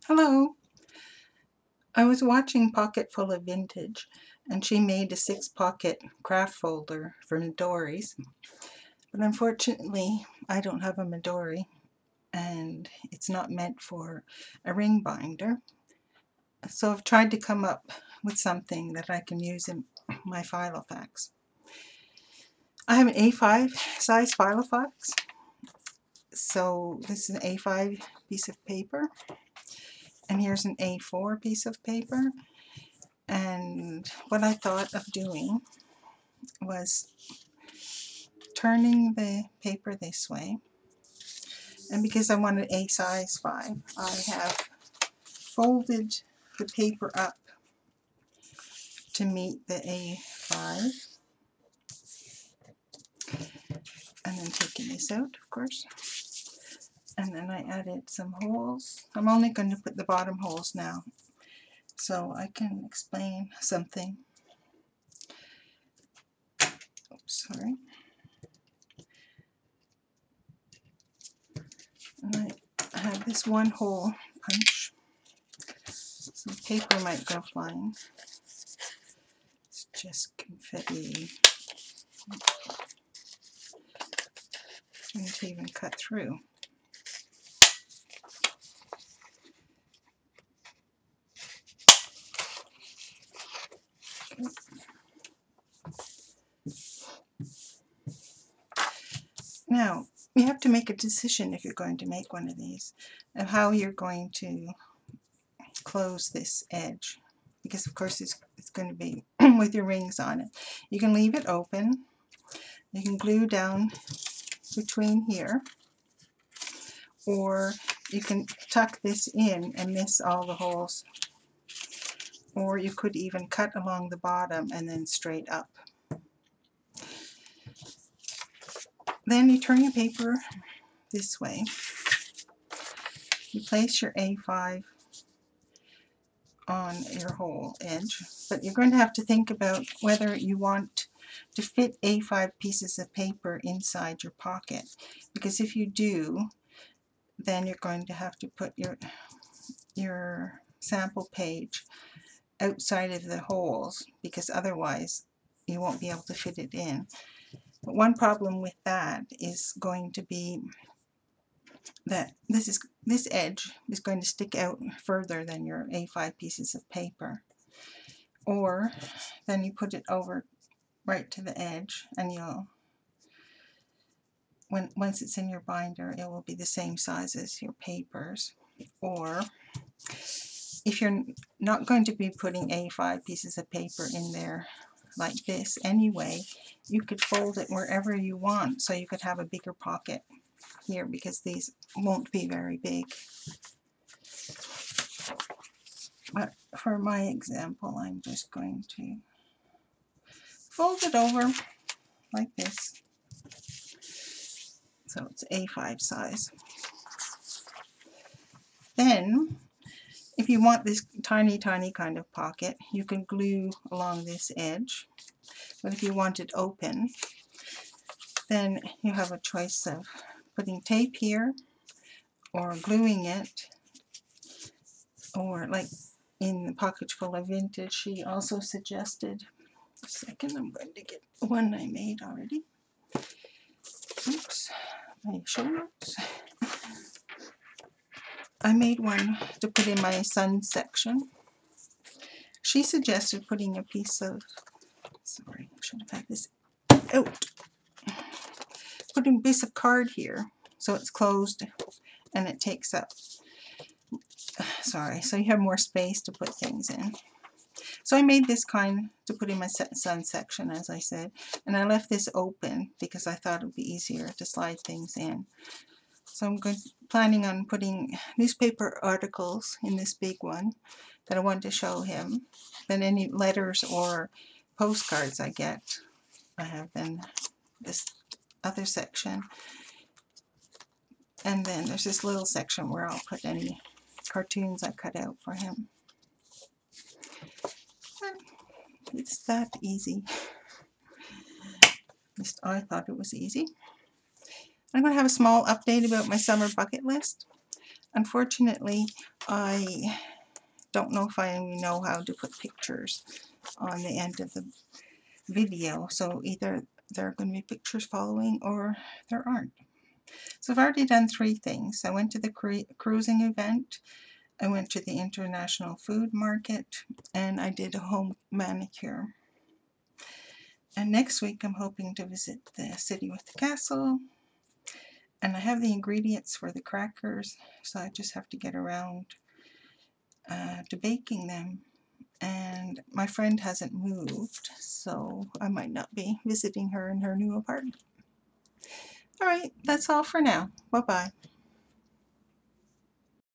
Hello. I was watching Pocket Full of Vintage, and she made a 6-pocket craft folder for Midori's. But unfortunately, I don't have a Midori, and it's not meant for a ring binder. So I've tried to come up with something that I can use in my Filofax. I have an A5 size Filofax, so this is an A5 piece of paper, and here's an A4 piece of paper. And what I thought of doing was turning the paper this way, and because I wanted a size 5, I have folded the paper up to meet the A5, and then taking this out, of course, and then I added some holes. I'm only going to put the bottom holes now so I can explain something. Oops, sorry. And I have this one hole punch, so the paper might go flying. It's just confetti. It's going to even cut through. Now, you have to make a decision if you're going to make one of these, of how you're going to close this edge, because of course it's going to be with your rings on it. You can leave it open, you can glue down between here, or you can tuck this in and miss all the holes, or you could even cut along the bottom and then straight up. Then you turn your paper this way, you place your A5 on your whole edge, but you're going to have to think about whether you want to fit A5 pieces of paper inside your pocket, because if you do, then you're going to have to put your sample page outside of the holes, because otherwise you won't be able to fit it in. But one problem with that is going to be that this edge is going to stick out further than your A5 pieces of paper. Or then you put it over right to the edge, and once it's in your binder, it will be the same size as your papers. Or if you're not going to be putting A5 pieces of paper in there like this anyway, you could fold it wherever you want, so you could have a bigger pocket here, because these won't be very big. But for my example, I'm just going to fold it over like this, so it's A5 size. Then, if you want this tiny kind of pocket, you can glue along this edge. But if you want it open, then you have a choice of putting tape here, or gluing it, or like in the Pocket Full of Vintage, she also suggested, a second, I'm going to get one I made already. Oops, my show notes. I made one to put in my son's section. She suggested putting a piece of, sorry, I should have had this out. Putting a piece of card here, so it's closed and it takes up, sorry, so you have more space to put things in. So I made this kind to put in my son's section, as I said, and I left this open because I thought it would be easier to slide things in. So I'm planning on putting newspaper articles in this big one that I want to show him. Then any letters or postcards I get, I have in this other section. And then there's this little section where I'll put any cartoons I cut out for him. And it's that easy. At least I thought it was easy. I'm going to have a small update about my summer bucket list. Unfortunately, I don't know if I know how to put pictures on the end of the video, so either there are going to be pictures following or there aren't. So I've already done 3 things. I went to the cruising event, I went to the International Food Market, and I did a home manicure. And next week I'm hoping to visit the city with the castle, and I have the ingredients for the crackers, so I just have to get around to baking them. And my friend hasn't moved, so I might not be visiting her in her new apartment. Alright, that's all for now. Bye-bye.